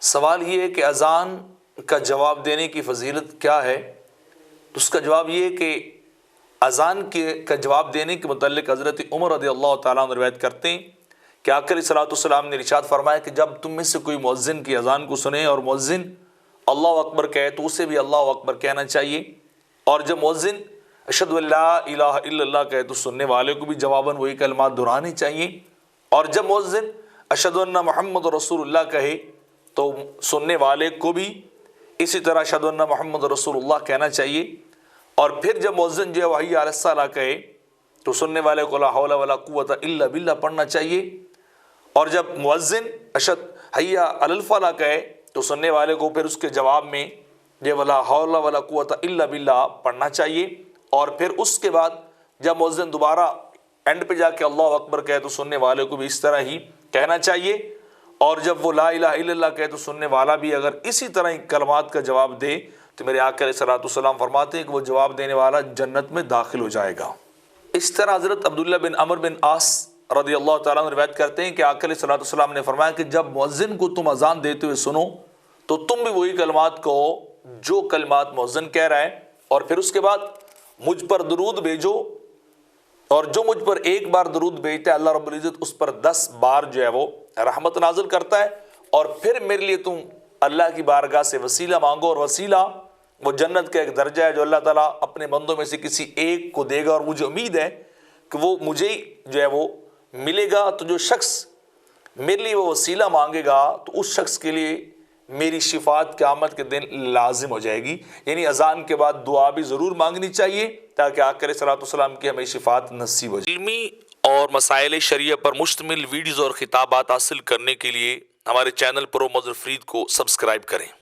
سوال یہ ہے کہ اذان کا جواب دینے کی فضیلت کیا ہے؟ تو اس کا جواب یہ ہے کہ اذان کا جواب دینے کے متعلق حضرت عمر رضی اللہ تعالیٰ عنہ روایت کرتے ہیں کہ آقا علیہ الصلوۃ والسلام نے ارشاد فرمایا کہ جب تم میں سے کوئی مؤذن کی اذان کو سنے اور مؤذن اللہ اکبر کہے تو اسے بھی اللہ اکبر کہنا چاہیے، اور جب مؤذن اشہد ان لا الہ الا اللہ کہے تو سننے والے کو بھی جواباً وہی کلمات دہرانے چاہیے، اور جب مؤذن اشہد ان محمد رسول اللہ کہے تو سننے والے کو بھی اسی طرح اشہد ان محمد رسول اللہ کہنا چاہیے، اور پھر جب مؤذن جو ہے حی علی الصلاۃ کہے تو سننے والے کو لا حول ولا قوت الا باللہ پڑھنا چاہیے، اور جب مؤذن اشہد حی علی الفلاح کہے تو سننے والے کو پھر اس کے جواب میں یہ لا حول ولا قوت الا باللہ پڑھنا چاہیے، اور پھر اس کے بعد جب مؤذن دوبارہ اینڈ پہ جا کے اللہ اکبر کہے تو سننے والے کو بھی اس طرح ہی کہنا چاہیے، اور جب وہ لا الہ الا اللہ کہے تو سننے والا بھی اگر اسی طرح کلمات کا جواب دے تو میرے آقا علیہ الصلوۃ والسلام فرماتے ہیں کہ وہ جواب دینے والا جنت میں داخل ہو جائے گا۔ اس طرح حضرت عبداللہ بن عمرو بن عاص رضی اللہ تعالیٰ عنہ روایت کرتے ہیں کہ آقا علیہ الصلوۃ والسلام نے فرمایا کہ جب مؤذن کو تم اذان دیتے ہوئے سنو تو تم بھی وہی کلمات کہو جو کلمات مؤذن کہہ رہا ہے، اور پھر اس کے بعد مجھ پر درود بھیجو، اور جو مجھ پر ایک بار درود بھیجتا ہے اللہ رب العزت اس پر 10 بار جو ہے وہ رحمت نازل کرتا ہے، اور پھر میرے لیے تم اللہ کی بارگاہ سے وسیلہ مانگو، اور وسیلہ وہ جنت کا ایک درجہ ہے جو اللہ تعالیٰ اپنے بندوں میں سے کسی ایک کو دے گا، اور مجھے امید ہے کہ وہ مجھے جو ہے وہ ملے گا۔ تو جو شخص میرے لیے وہ وسیلہ مانگے گا تو اس شخص کے لیے میری شفاعت قیامت کے دن لازم ہو جائے گی، یعنی اذان کے بعد دعا بھی ضرور مانگنی چاہیے تاکہ آقا علیہ الصلوۃ والسلام کی ہمیں شفاعت نصیب ہو جائے۔ علمی اور مسائل شریعہ پر مشتمل ویڈیوز اور خطابات حاصل کرنے کے لیے ہمارے چینل پرو مظہر فرید کو سبسکرائب کریں۔